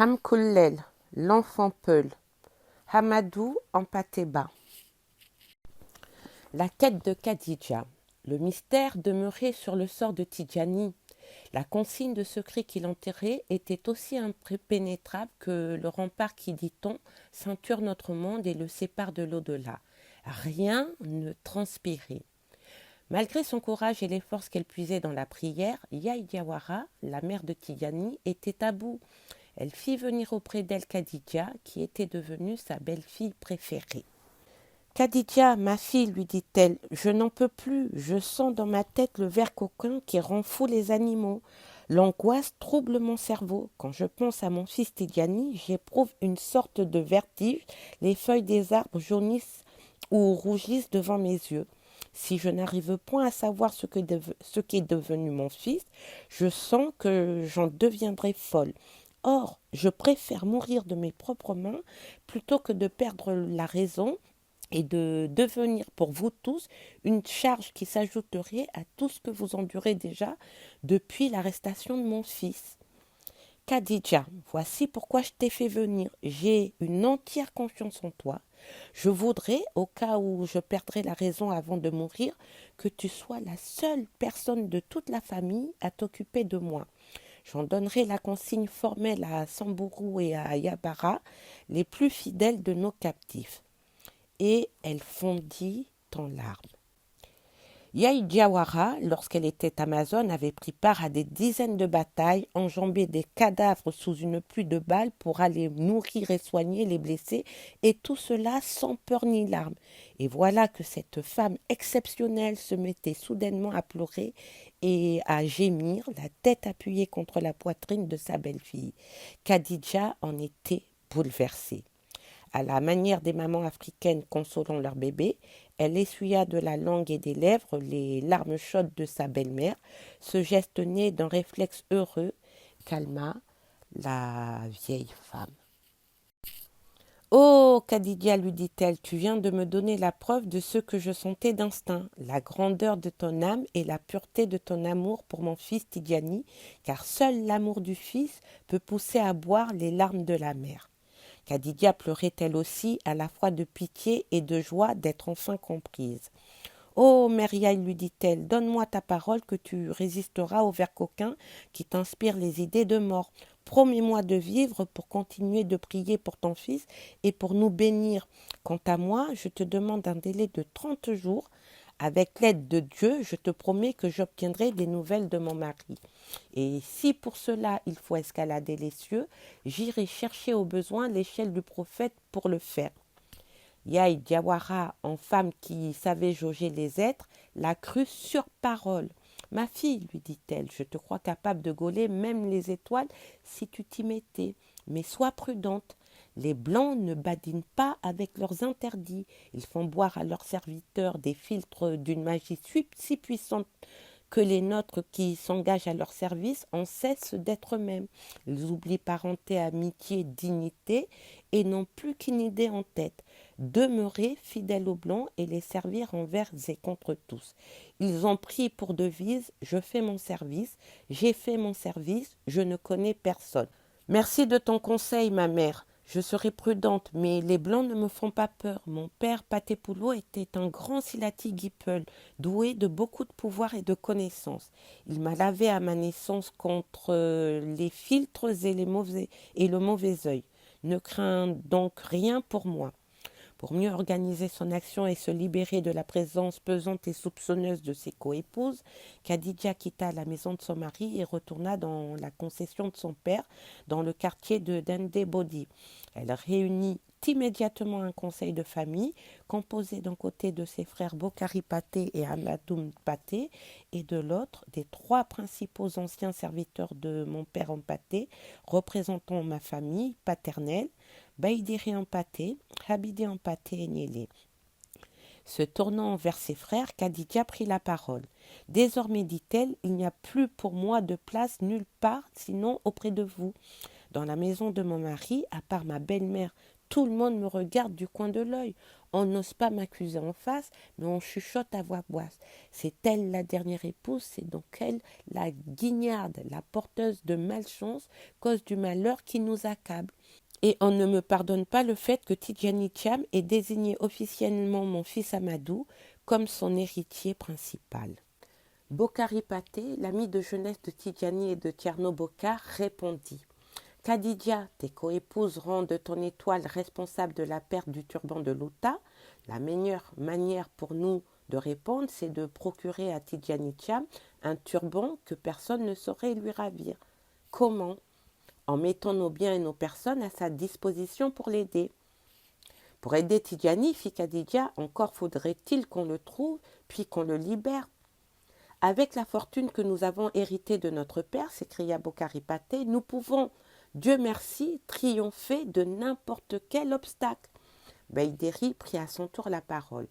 Hamkullel, l'enfant Peul, Hamadou en Pateba. La quête de Khadija. Le mystère demeurait sur le sort de Tidjani. La consigne de secret qui l'enterrait était aussi impénétrable que le rempart qui, dit-on, ceinture notre monde et le sépare de l'au-delà. Rien ne transpirait. Malgré son courage et les forces qu'elle puisait dans la prière, Yaï Diawara, la mère de Tidjani, était à bout. Elle fit venir auprès d'elle Khadija, qui était devenue sa belle-fille préférée. Khadija, ma fille, lui dit-elle, je n'en peux plus, je sens dans ma tête le ver coquin qui rend fou les animaux. L'angoisse trouble mon cerveau. Quand je pense à mon fils Tidjani, j'éprouve une sorte de vertige. Les feuilles des arbres jaunissent ou rougissent devant mes yeux. Si je n'arrive point à savoir ce qu'est devenu mon fils, je sens que j'en deviendrai folle. Or, je préfère mourir de mes propres mains plutôt que de perdre la raison et de devenir pour vous tous une charge qui s'ajouterait à tout ce que vous endurez déjà depuis l'arrestation de mon fils. Khadija, voici pourquoi je t'ai fait venir. J'ai une entière confiance en toi. Je voudrais, au cas où je perdrais la raison avant de mourir, que tu sois la seule personne de toute la famille à t'occuper de moi. J'en donnerai la consigne formelle à Samburu et à Yabara, les plus fidèles de nos captifs. Et elle fondit en larmes. Yaï Diawara, lorsqu'elle était amazone, avait pris part à des dizaines de batailles, enjambé des cadavres sous une pluie de balles pour aller nourrir et soigner les blessés, et tout cela sans peur ni larmes. Et voilà que cette femme exceptionnelle se mettait soudainement à pleurer et à gémir, la tête appuyée contre la poitrine de sa belle-fille. Khadija en était bouleversée. À la manière des mamans africaines consolant leur bébé, elle essuya de la langue et des lèvres les larmes chaudes de sa belle-mère. Ce geste né d'un réflexe heureux calma la vieille femme. Oh, Khadija, lui dit-elle, tu viens de me donner la preuve de ce que je sentais d'instinct, la grandeur de ton âme et la pureté de ton amour pour mon fils Tidjani, car seul l'amour du fils peut pousser à boire les larmes de la mère. Khadija pleurait elle aussi, à la fois de pitié et de joie d'être enfin comprise. Oh, Mère Yaï, lui dit-elle, donne-moi ta parole que tu résisteras au ver coquin qui t'inspire les idées de mort. Promets-moi de vivre pour continuer de prier pour ton fils et pour nous bénir. Quant à moi, je te demande un délai de 30 jours. Avec l'aide de Dieu, je te promets que j'obtiendrai des nouvelles de mon mari. Et si pour cela il faut escalader les cieux, j'irai chercher au besoin l'échelle du prophète pour le faire. Yaï Diawara, en femme qui savait jauger les êtres, la crut sur parole. Ma fille, lui dit-elle, je te crois capable de gauler même les étoiles si tu t'y mettais. Mais sois prudente. Les Blancs ne badinent pas avec leurs interdits. Ils font boire à leurs serviteurs des filtres d'une magie si puissante que les nôtres qui s'engagent à leur service en cessent d'être eux-mêmes. Ils oublient parenté, amitié, dignité et n'ont plus qu'une idée en tête. Demeurer fidèles aux Blancs et les servir envers et contre tous. Ils ont pris pour devise « Je fais mon service, j'ai fait mon service, je ne connais personne ». Merci de ton conseil, ma mère. Je serai prudente, mais les Blancs ne me font pas peur. Mon père, Patepulo, était un grand Silati Guipeul, doué de beaucoup de pouvoir et de connaissances. Il m'a lavé à ma naissance contre les filtres et le mauvais œil. Ne crains donc rien pour moi. Pour mieux organiser son action et se libérer de la présence pesante et soupçonneuse de ses coépouses, Khadija quitta la maison de son mari et retourna dans la concession de son père, dans le quartier de Dendebodi. Elle réunit immédiatement un conseil de famille composé d'un côté de ses frères Bokari Paté et Amadoum Paté et de l'autre des 3 principaux anciens serviteurs de mon père en Paté, représentant ma famille paternelle, Baïdiri en Paté, Habidi en Paté et Niélé. Se tournant vers ses frères, Khadija prit la parole. Désormais, dit-elle, il n'y a plus pour moi de place nulle part sinon auprès de vous. Dans la maison de mon mari, à part ma belle-mère, Tout le monde me regarde du coin de l'œil. On n'ose pas m'accuser en face, mais on chuchote à voix basse. C'est elle la dernière épouse, c'est donc elle la guignarde, la porteuse de malchance, cause du malheur qui nous accable. Et on ne me pardonne pas le fait que Tidjani Thiam ait désigné officiellement mon fils Amadou comme son héritier principal. Bokhari Paté, l'ami de jeunesse de Tidjani et de Tierno Bokar, répondit: Khadija, tes coépouses rendent ton étoile responsable de la perte du turban de Louta. La meilleure manière pour nous de répondre, c'est de procurer à Tidjani Thiam un turban que personne ne saurait lui ravir. Comment? En mettant nos biens et nos personnes à sa disposition pour l'aider. Pour aider Tidjani, fit Khadija, encore faudrait-il qu'on le trouve, puis qu'on le libère. Avec la fortune que nous avons héritée de notre père, s'écria Bokhari Paté, nous pouvons, Dieu merci, triompher de n'importe quel obstacle. Beyderi prit à son tour la parole.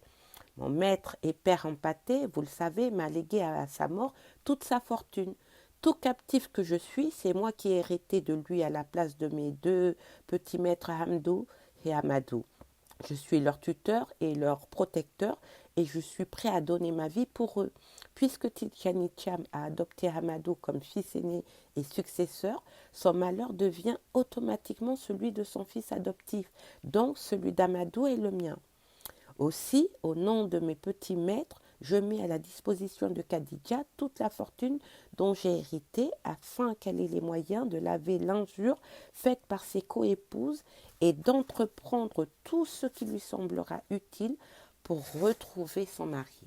Mon maître et père en Paté, vous le savez, m'a légué à sa mort toute sa fortune. Tout captif que je suis, c'est moi qui ai hérité de lui à la place de mes deux petits maîtres Hamdou et Amadou. Je suis leur tuteur et leur protecteur et je suis prêt à donner ma vie pour eux. Puisque Tidjani Thiam a adopté Amadou comme fils aîné et successeur, son malheur devient automatiquement celui de son fils adoptif, donc celui d'Amadou est le mien. Aussi, au nom de mes petits maîtres, je mets à la disposition de Khadija toute la fortune dont j'ai hérité afin qu'elle ait les moyens de laver l'injure faite par ses coépouses et d'entreprendre tout ce qui lui semblera utile pour retrouver son mari.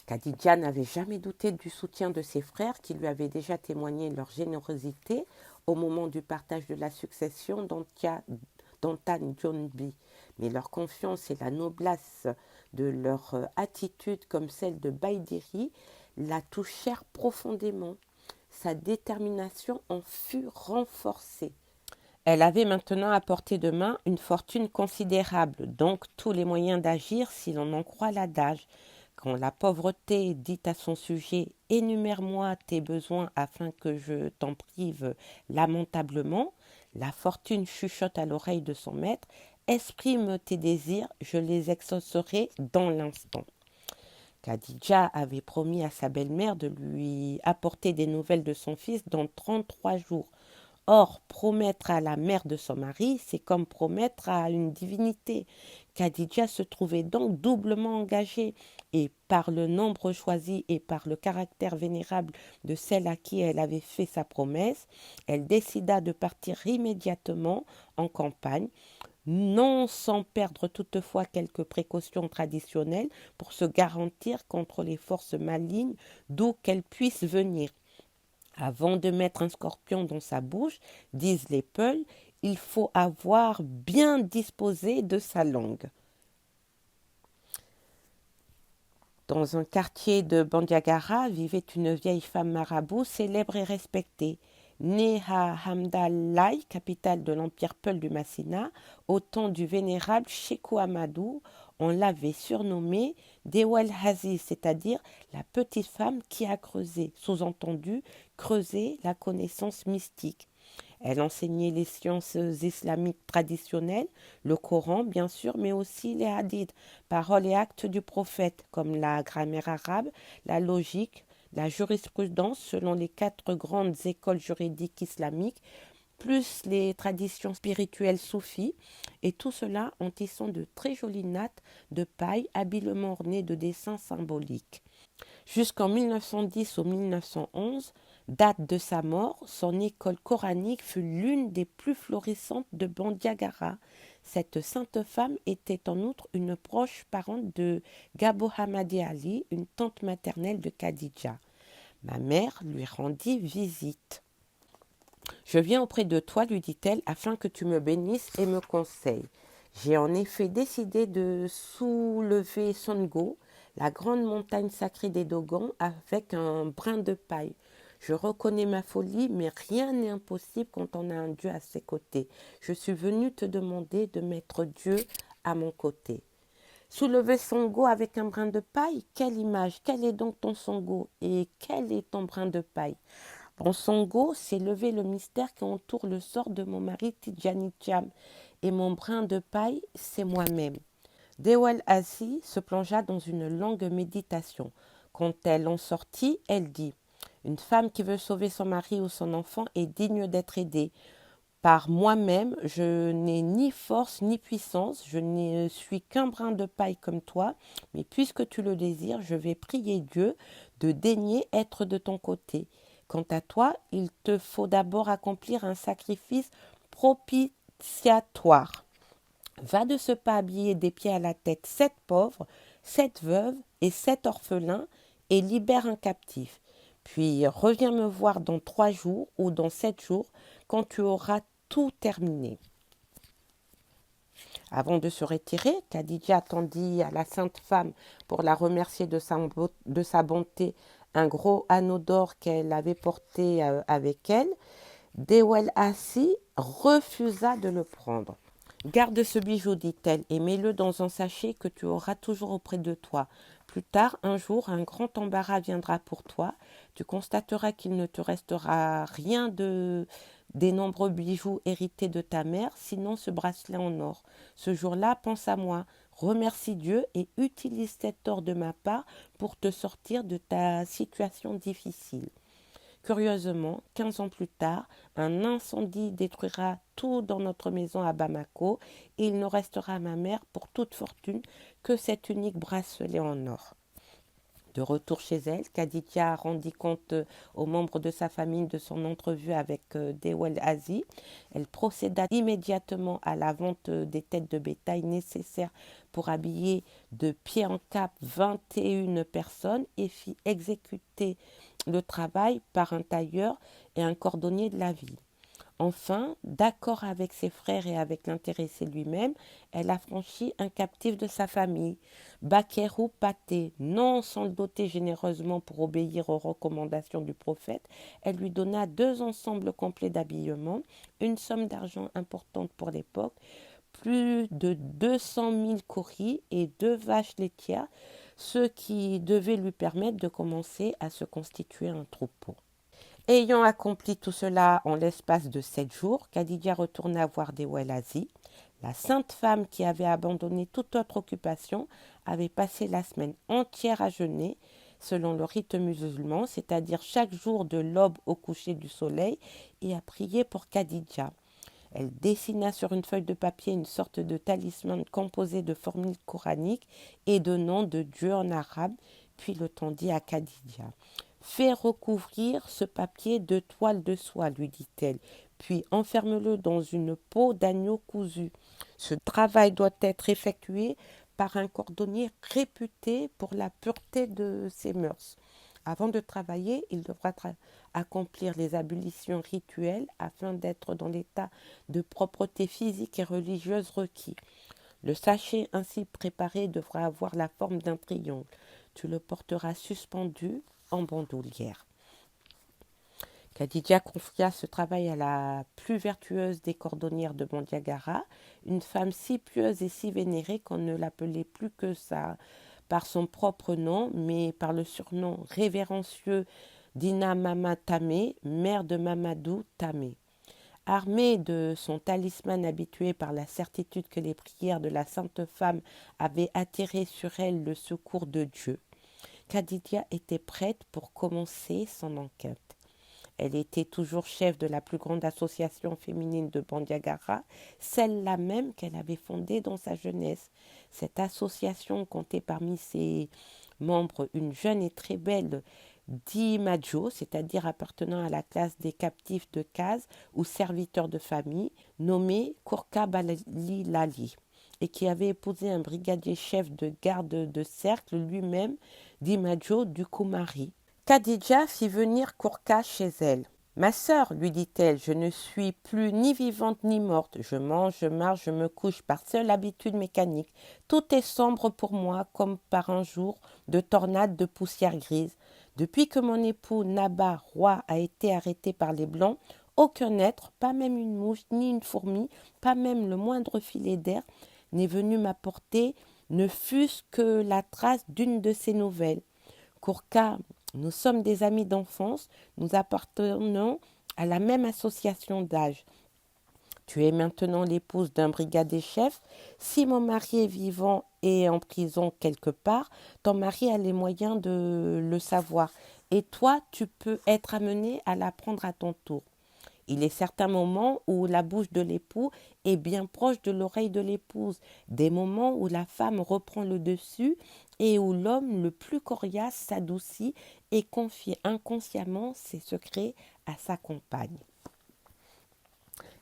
Khadija n'avait jamais douté du soutien de ses frères qui lui avaient déjà témoigné leur générosité au moment du partage de la succession d'Antan Djonbi. Mais leur confiance et la noblesse de leur attitude comme celle de Baïdiri la touchèrent profondément. Sa détermination en fut renforcée. Elle avait maintenant à portée de main une fortune considérable, donc tous les moyens d'agir si l'on en croit l'adage. Quand la pauvreté dit à son sujet « Énumère-moi tes besoins afin que je t'en prive lamentablement », la fortune chuchote à l'oreille de son maître « Exprime tes désirs, je les exaucerai dans l'instant ». Khadija avait promis à sa belle-mère de lui apporter des nouvelles de son fils dans 33 jours. Or, promettre à la mère de son mari, c'est comme promettre à une divinité. Khadija se trouvait donc doublement engagée, et par le nombre choisi et par le caractère vénérable de celle à qui elle avait fait sa promesse, elle décida de partir immédiatement en campagne, non sans perdre toutefois quelques précautions traditionnelles pour se garantir contre les forces malignes d'où qu'elles puissent venir. Avant de mettre un scorpion dans sa bouche, disent les Peuls, il faut avoir bien disposé de sa langue. Dans un quartier de Bandiagara vivait une vieille femme marabout célèbre et respectée. Née à Hamdallah, capitale de l'empire Peul du Massina, au temps du vénérable Cheikh Amadou, on l'avait surnommée Dewel Haziz, c'est-à-dire la petite femme qui a creusé, sous-entendu creuser la connaissance mystique. Elle enseignait les sciences islamiques traditionnelles, le Coran bien sûr, mais aussi les hadiths, paroles et actes du prophète, comme la grammaire arabe, la logique, la jurisprudence selon les 4 grandes écoles juridiques islamiques, plus les traditions spirituelles soufis, et tout cela en tissant de très jolies nattes de paille habilement ornées de dessins symboliques. Jusqu'en 1910 ou 1911, date de sa mort, son école coranique fut l'une des plus florissantes de Bandiagara. Cette sainte femme était en outre une proche parente de Gabo Hamadi Ali, une tante maternelle de Khadija. Ma mère lui rendit visite. Je viens auprès de toi, lui dit-elle, afin que tu me bénisses et me conseilles. J'ai en effet décidé de soulever Songo, la grande montagne sacrée des Dogons, avec un brin de paille. Je reconnais ma folie, mais rien n'est impossible quand on a un Dieu à ses côtés. Je suis venue te demander de mettre Dieu à mon côté. Soulever Songo avec un brin de paille? Quelle image! Quel est donc ton Songo? Et quel est ton brin de paille? Mon Songo, c'est lever le mystère qui entoure le sort de mon mari Tidjani Thiam. et mon brin de paille, c'est moi-même. Dewel Assi se plongea dans une longue méditation. Quand elle en sortit, elle dit « Une femme qui veut sauver son mari ou son enfant est digne d'être aidée. Par moi-même, je n'ai ni force ni puissance, je ne suis qu'un brin de paille comme toi, mais puisque tu le désires, je vais prier Dieu de daigner être de ton côté. Quant à toi, il te faut d'abord accomplir un sacrifice propitiatoire. Va de ce pas habiller des pieds à la tête 7 pauvres, 7 veuves et 7 orphelins, et libère un captif. Puis reviens me voir dans 3 jours ou dans 7 jours, quand tu auras tout terminé. » Avant de se retirer, Khadija tendit à la sainte femme, pour la remercier de sa bonté, un gros anneau d'or qu'elle avait porté avec elle. Dewel Assi refusa de le prendre. « Garde ce bijou, dit-elle, et mets-le dans un sachet que tu auras toujours auprès de toi. Plus tard, un jour, un grand embarras viendra pour toi. Tu constateras qu'il ne te restera rien des nombreux bijoux hérités de ta mère, sinon ce bracelet en or. Ce jour-là, pense à moi, remercie Dieu et utilise cet or de ma part pour te sortir de ta situation difficile. » Curieusement, 15 ans plus tard, un incendie détruira tout dans notre maison à Bamako et il ne restera à ma mère pour toute fortune que cet unique bracelet en or. De retour chez elle, Khadija rendit compte aux membres de sa famille de son entrevue avec Dewel Assi. Elle procéda immédiatement à la vente des têtes de bétail nécessaires pour habiller de pied en cap 21 personnes et fit exécuter le travail par un tailleur et un cordonnier de la ville. Enfin, d'accord avec ses frères et avec l'intéressé lui-même, elle affranchit un captif de sa famille, Bakerou Paté. Non sans le doter généreusement pour obéir aux recommandations du prophète, elle lui donna 2 ensembles complets d'habillement, une somme d'argent importante pour l'époque, plus de 200 000 kouris et 2 vaches laitières, ce qui devait lui permettre de commencer à se constituer un troupeau. Ayant accompli tout cela en l'espace de 7 jours, Khadija retourna voir Dewel Assi. La sainte femme qui avait abandonné toute autre occupation avait passé la semaine entière à jeûner, selon le rite musulman, c'est-à-dire chaque jour de l'aube au coucher du soleil, et à prier pour Khadija. Elle dessina sur une feuille de papier une sorte de talisman composé de formules coraniques et de noms de Dieu en arabe, puis le tendit à Khadija. « Fais recouvrir ce papier de toile de soie, lui dit-elle, puis enferme-le dans une peau d'agneau cousu. Ce travail doit être effectué par un cordonnier réputé pour la pureté de ses mœurs. Avant de travailler, il devra accomplir les ablutions rituelles afin d'être dans l'état de propreté physique et religieuse requis. Le sachet ainsi préparé devra avoir la forme d'un triangle. Tu le porteras suspendu en bandoulière. » Khadija confia ce travail à la plus vertueuse des cordonnières de Bandiagara, une femme si pieuse et si vénérée qu'on ne l'appelait plus que ça par son propre nom, mais par le surnom révérencieux d'Ina Mama Tamé, mère de Mamadou Tamé. Armée de son talisman habitué par la certitude que les prières de la sainte femme avaient attiré sur elle le secours de Dieu, Khadija était prête pour commencer son enquête. Elle était toujours chef de la plus grande association féminine de Bandiagara, celle-là même qu'elle avait fondée dans sa jeunesse. Cette association comptait parmi ses membres une jeune et très belle Dimadjo, c'est-à-dire appartenant à la classe des captifs de case ou serviteurs de famille, nommée Kourka Balilali, et qui avait épousé un brigadier chef de garde de cercle, lui-même Dimadjo du Koumari. Khadija fit venir Kourka chez elle. « Ma sœur, lui dit-elle, je ne suis plus ni vivante ni morte. Je mange, je marche, je me couche par seule habitude mécanique. Tout est sombre pour moi comme par un jour de tornade de poussière grise. Depuis que mon époux Naba, roi, a été arrêté par les Blancs, aucun être, pas même une mouche ni une fourmi, pas même le moindre filet d'air, n'est venu m'apporter ne fût-ce que la trace d'une de ces nouvelles. Kourka, nous sommes des amis d'enfance, nous appartenons à la même association d'âge. Tu es maintenant l'épouse d'un brigadier chef. Si mon mari est vivant et en prison quelque part, ton mari a les moyens de le savoir. Et toi, tu peux être amené à l'apprendre à ton tour. Il est certains moments où la bouche de l'époux est bien proche de l'oreille de l'épouse, des moments où la femme reprend le dessus et où l'homme le plus coriace s'adoucit et confie inconsciemment ses secrets à sa compagne.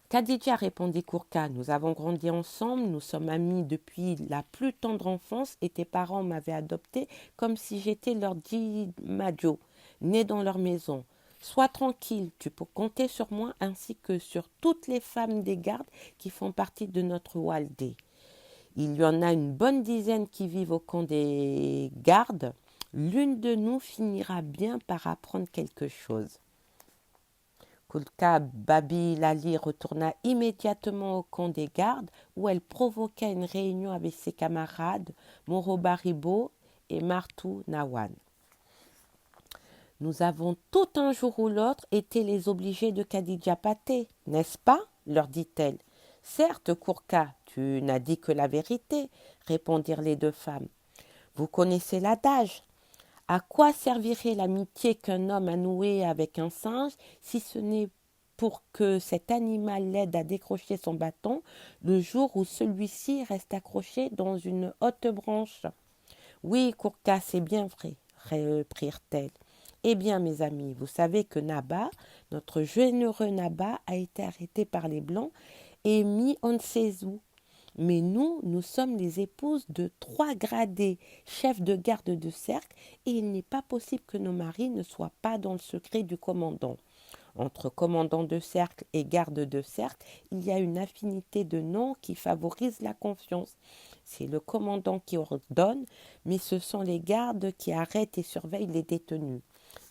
Khadija, répondit Kourka, nous avons grandi ensemble, nous sommes amis depuis la plus tendre enfance et tes parents m'avaient adopté comme si j'étais leur Dimajo, né dans leur maison. Sois tranquille, tu peux compter sur moi ainsi que sur toutes les femmes des gardes qui font partie de notre Waldé. Il y en a une bonne dizaine qui vivent au camp des gardes. L'une de nous finira bien par apprendre quelque chose. Kulka Babi Lali retourna immédiatement au camp des gardes où elle provoqua une réunion avec ses camarades Morobaribo et Martou Nawan. Nous avons tout un jour ou l'autre été les obligés de Khadija Paté, n'est-ce pas leur dit-elle. Certes, Kourka, tu n'as dit que la vérité, répondirent les deux femmes. Vous connaissez l'adage. À quoi servirait l'amitié qu'un homme a nouée avec un singe si ce n'est pour que cet animal l'aide à décrocher son bâton le jour où celui-ci reste accroché dans une haute branche? Oui, Kourka, c'est bien vrai, reprirent-elles. Eh bien, mes amis, vous savez que Naba, notre généreux Naba, a été arrêté par les Blancs et mis on ne sait où. Mais nous sommes les épouses de 3 gradés, chefs de garde de cercle, et il n'est pas possible que nos maris ne soient pas dans le secret du commandant. Entre commandant de cercle et garde de cercle, il y a une affinité de noms qui favorise la confiance. C'est le commandant qui ordonne, mais ce sont les gardes qui arrêtent et surveillent les détenus.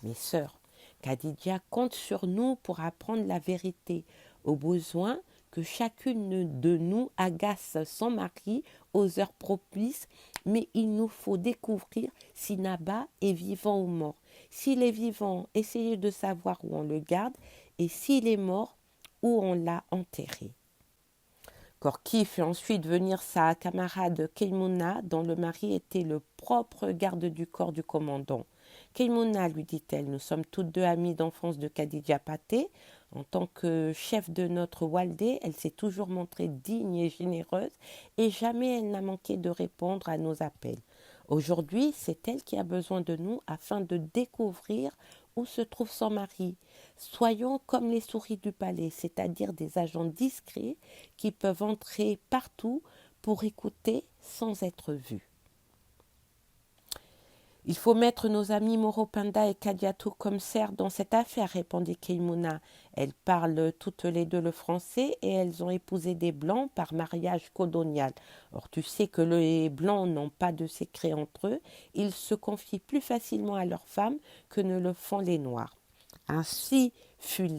Mes sœurs, Khadija compte sur nous pour apprendre la vérité. Au besoin, que chacune de nous agace son mari aux heures propices, mais il nous faut découvrir si Naba est vivant ou mort. S'il est vivant, essayez de savoir où on le garde, et s'il est mort, où on l'a enterré. Korki fit ensuite venir sa camarade Keimouna, dont le mari était le propre garde du corps du commandant. Keimouna, lui dit-elle, nous sommes toutes deux amies d'enfance de Khadija Paté. En tant que chef de notre Waldé, elle s'est toujours montrée digne et généreuse et jamais elle n'a manqué de répondre à nos appels. Aujourd'hui, c'est elle qui a besoin de nous afin de découvrir où se trouve son mari. Soyons comme les souris du palais, c'est-à-dire des agents discrets qui peuvent entrer partout pour écouter sans être vus. Il faut mettre nos amis Moropanda et Kadiatou comme serfs dans cette affaire, répondit Keimouna. Elles parlent toutes les deux le français et elles ont épousé des Blancs par mariage colonial. Or, tu sais que les Blancs n'ont pas de secret entre eux. Ils se confient plus facilement à leurs femmes que ne le font les Noirs. Ainsi fut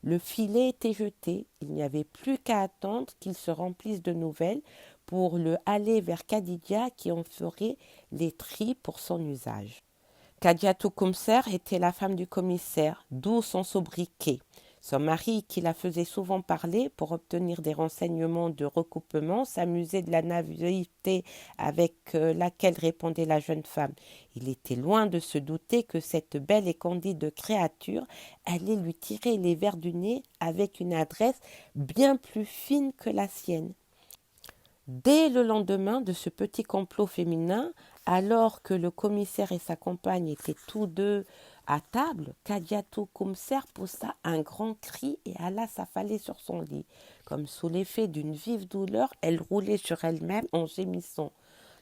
le filet était jeté. Il n'y avait plus qu'à attendre qu'il se remplisse de nouvelles pour le aller vers Khadija qui en ferait les tris pour son usage. Khadijatou Koumser était la femme du commissaire, d'où son sobriquet. Son mari, qui la faisait souvent parler pour obtenir des renseignements de recoupement, s'amusait de la naïveté avec laquelle répondait la jeune femme. Il était loin de se douter que cette belle et candide créature allait lui tirer les vers du nez avec une adresse bien plus fine que la sienne. Dès le lendemain de ce petit complot féminin, alors que le commissaire et sa compagne étaient tous deux à table, Khadijatou Koumser poussa un grand cri et alla s'affaler sur son lit. Comme sous l'effet d'une vive douleur, elle roulait sur elle-même en gémissant.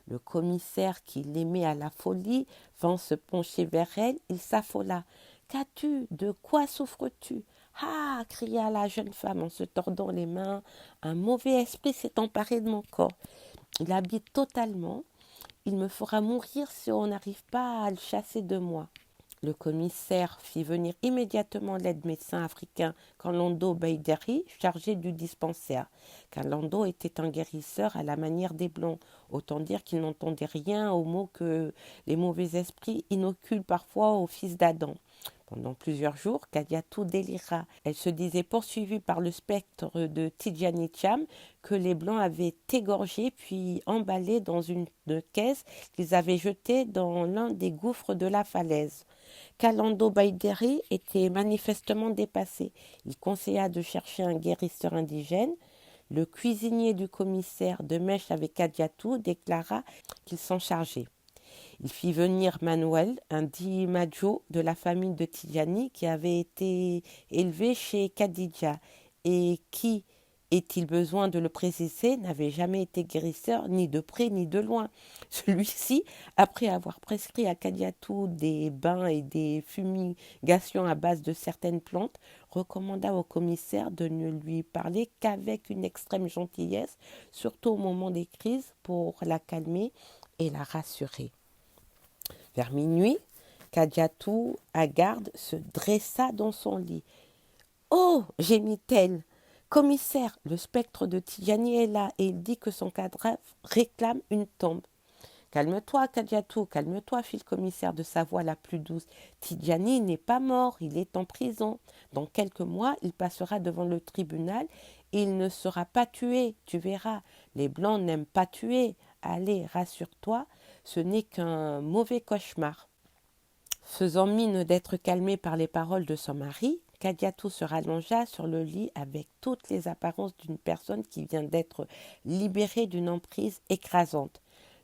Le commissaire, qui l'aimait à la folie, vint se pencher vers elle. Il s'affola. « Qu'as-tu? De quoi souffres-tu » « Ah !» cria la jeune femme en se tordant les mains. « Un mauvais esprit s'est emparé de mon corps. Il habite totalement. Il me fera mourir si on n'arrive pas à le chasser de moi. » Le commissaire fit venir immédiatement l'aide-médecin africain Kalando Baideri, chargé du dispensaire. Kalando était un guérisseur à la manière des Blancs, autant dire qu'il n'entendait rien aux mots que les mauvais esprits inoculent parfois aux fils d'Adam. Pendant plusieurs jours, Kadiatou délira. Elle se disait poursuivie par le spectre de Tidjani Thiam que les Blancs avaient égorgé puis emballé dans une caisse qu'ils avaient jetée dans l'un des gouffres de la falaise. Kalando Baïderi était manifestement dépassé. Il conseilla de chercher un guérisseur indigène. Le cuisinier du commissaire de mèche avec Kadiatou déclara qu'il s'en chargeait. Il fit venir Manuel, un dit Majo de la famille de Tidjani qui avait été élevé chez Khadija et qui, est-il besoin de le préciser, n'avait jamais été guérisseur ni de près ni de loin. Celui-ci, après avoir prescrit à Kadiatou des bains et des fumigations à base de certaines plantes, recommanda au commissaire de ne lui parler qu'avec une extrême gentillesse, surtout au moment des crises, pour la calmer et la rassurer. Vers minuit, Kadiatou, hagarde, se dressa dans son lit. « Oh !» gémit-elle. « Commissaire, le spectre de Tidjani est là et il dit que son cadavre réclame une tombe. »« Calme-toi, Kadiatou, calme-toi, fit le commissaire de sa voix la plus douce. Tidjani n'est pas mort, il est en prison. Dans quelques mois, il passera devant le tribunal et il ne sera pas tué, tu verras. Les Blancs n'aiment pas tuer. Allez, rassure-toi, ce n'est qu'un mauvais cauchemar. » Faisant mine d'être calmée par les paroles de son mari, Kadiatou se rallongea sur le lit avec toutes les apparences d'une personne qui vient d'être libérée d'une emprise écrasante.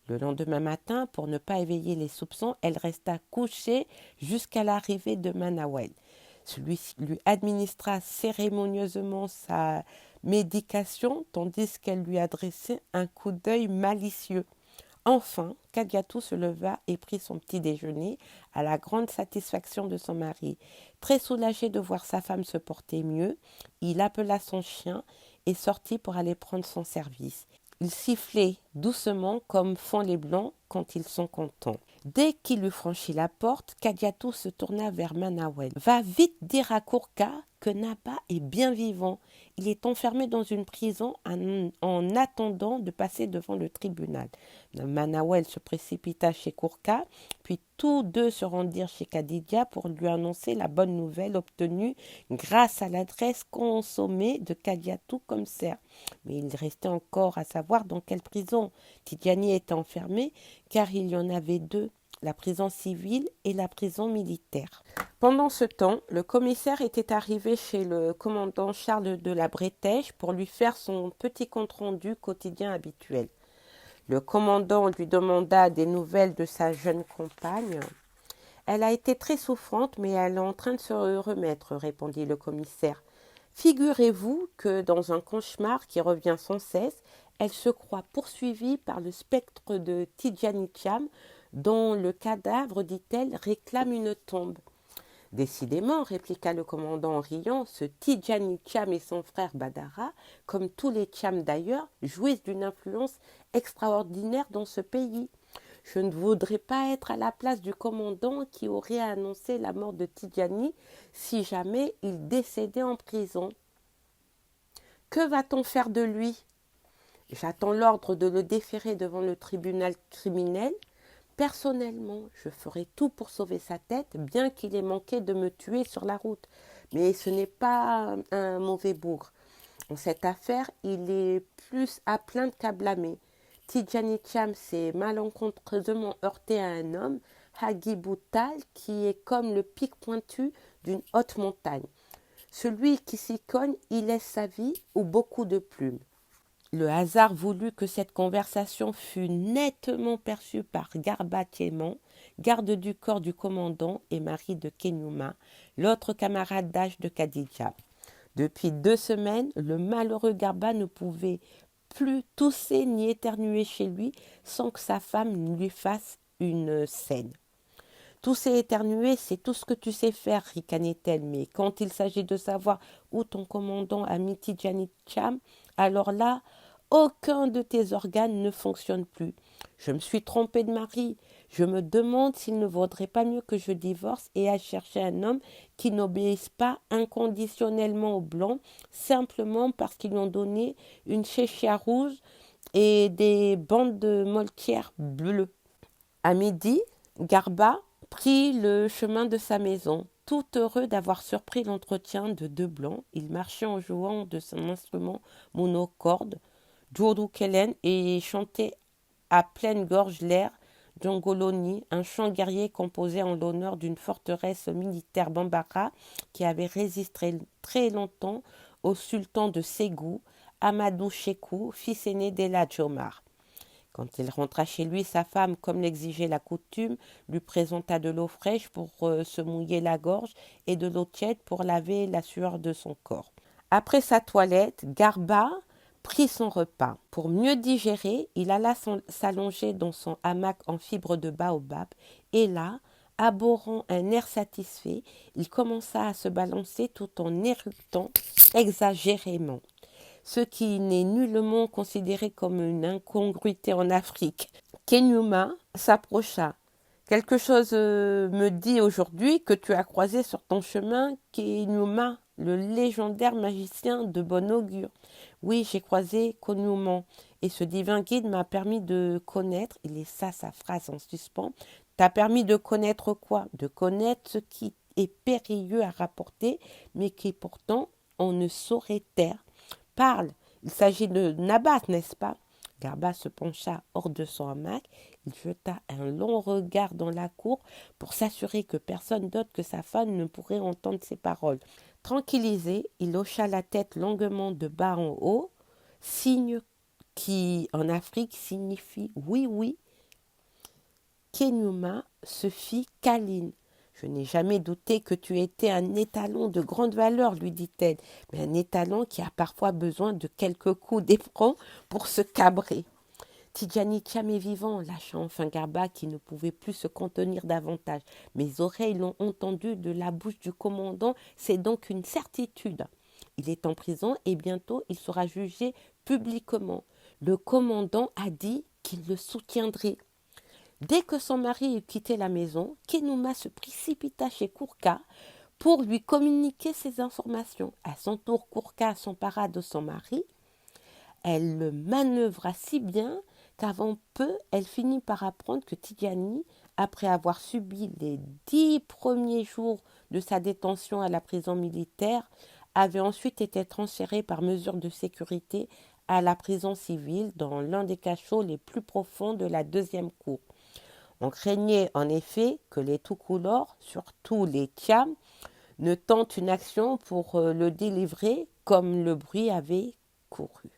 Le lendemain matin, pour ne pas éveiller les soupçons, elle resta couchée jusqu'à l'arrivée de Manawel. Celui-ci lui administra cérémonieusement sa médication, tandis qu'elle lui adressait un coup d'œil malicieux. Enfin, Kadiatou se leva et prit son petit déjeuner à la grande satisfaction de son mari. Très soulagé de voir sa femme se porter mieux, il appela son chien et sortit pour aller prendre son service. Il sifflait doucement comme font les Blancs quand ils sont contents. Dès qu'il eut franchi la porte, Kadiatou se tourna vers Manawel. « Va vite dire à Kourka que Naba est bien vivant. Il est enfermé dans une prison en attendant de passer devant le tribunal. » Manawel se précipita chez Kourka, puis tous deux se rendirent chez Khadija pour lui annoncer la bonne nouvelle obtenue grâce à l'adresse consommée de Kadiatou commissaire. Mais il restait encore à savoir dans quelle prison Tidjani était enfermé, car il y en avait deux, la prison civile et la prison militaire. Pendant ce temps, le commissaire était arrivé chez le commandant Charles de la Bretèche pour lui faire son petit compte-rendu quotidien habituel. Le commandant lui demanda des nouvelles de sa jeune compagne. « Elle a été très souffrante, mais elle est en train de se remettre, » répondit le commissaire. « Figurez-vous que dans un cauchemar qui revient sans cesse, elle se croit poursuivie par le spectre de Tidjani Thiam, dont le cadavre, dit-elle, réclame une tombe. » « Décidément, répliqua le commandant en riant, ce Tidjani Thiam et son frère Badara, comme tous les Thiam d'ailleurs, jouissent d'une influence extraordinaire dans ce pays. Je ne voudrais pas être à la place du commandant qui aurait annoncé la mort de Tidjani si jamais il décédait en prison. Que va-t-on faire de lui ? J'attends l'ordre de le déférer devant le tribunal criminel. Personnellement, je ferai tout pour sauver sa tête, bien qu'il ait manqué de me tuer sur la route. Mais ce n'est pas un mauvais bougre. En cette affaire, il est plus à plaindre qu'à blâmer. Tidjani Thiam s'est malencontreusement heurté à un homme, Hagi Boutal, qui est comme le pic pointu d'une haute montagne. Celui qui s'y cogne y laisse sa vie ou beaucoup de plumes. Le hasard voulut que cette conversation fût nettement perçue par Garba Tieman, garde du corps du commandant et mari de Kenyuma, l'autre camarade d'âge de Khadija. Depuis 2 semaines, le malheureux Garba ne pouvait plus tousser ni éternuer chez lui sans que sa femme lui fasse une scène. « Tousser et éternuer, c'est tout ce que tu sais faire, » ricanait-elle, mais quand il s'agit de savoir où ton commandant a mis Tidjani Thiam, alors là, aucun de tes organes ne fonctionne plus. Je me suis trompée de mari. Je me demande s'il ne vaudrait pas mieux que je divorce et aille chercher un homme qui n'obéisse pas inconditionnellement aux Blancs, simplement parce qu'ils lui ont donné une chéchia rouge et des bandes de moltières bleues. À midi, Garba prit le chemin de sa maison. Tout heureux d'avoir surpris l'entretien de deux blancs, il marchait en jouant de son instrument monocorde, Juru Kellen, et chantait à pleine gorge l'air Djongoloni, un chant guerrier composé en l'honneur d'une forteresse militaire bambara qui avait résisté très longtemps au sultan de Ségou, Amadou Chekou, fils aîné d'Eladj Omar. Quand il rentra chez lui, sa femme, comme l'exigeait la coutume, lui présenta de l'eau fraîche pour se mouiller la gorge et de l'eau tiède pour laver la sueur de son corps. Après sa toilette, Garba prit son repas. Pour mieux digérer, il alla s'allonger dans son hamac en fibre de baobab et là, abhorrant un air satisfait, il commença à se balancer tout en éructant exagérément, ce qui n'est nullement considéré comme une incongruité en Afrique. Kenyuma s'approcha. Quelque chose me dit aujourd'hui que tu as croisé sur ton chemin Kenyuma, le légendaire magicien de bon augure. Oui, j'ai croisé Konyuman, et ce divin guide m'a permis de connaître, il laissa sa phrase en suspens, t'a permis de connaître quoi? De connaître ce qui est périlleux à rapporter, mais qui pourtant on ne saurait taire. Parle, il s'agit de Nabat, n'est-ce pas? Garba se pencha hors de son hamac, il jeta un long regard dans la cour pour s'assurer que personne d'autre que sa femme ne pourrait entendre ses paroles. Tranquillisé, il hocha la tête longuement de bas en haut, signe qui en Afrique signifie oui, oui. Kenyuma se fit câline. Je n'ai jamais douté que tu étais un étalon de grande valeur, lui dit-elle, mais un étalon qui a parfois besoin de quelques coups d'éperon pour se cabrer. Tidjani Thiam est vivant, lâcha enfin Garba qui ne pouvait plus se contenir davantage. Mes oreilles l'ont entendu de la bouche du commandant, c'est donc une certitude. Il est en prison et bientôt il sera jugé publiquement. Le commandant a dit qu'il le soutiendrait. Dès que son mari eut quitté la maison, Kenuma se précipita chez Kourka pour lui communiquer ces informations. À son tour, Kourka s'empara de son mari. Elle le manœuvra si bien qu'avant peu, elle finit par apprendre que Tidjani, après avoir subi les 10 premiers jours de sa détention à la prison militaire, avait ensuite été transféré par mesure de sécurité à la prison civile dans l'un des cachots les plus profonds de la deuxième cour. On craignait en effet que les Toucouleurs, surtout les Thiam, ne tentent une action pour le délivrer comme le bruit avait couru.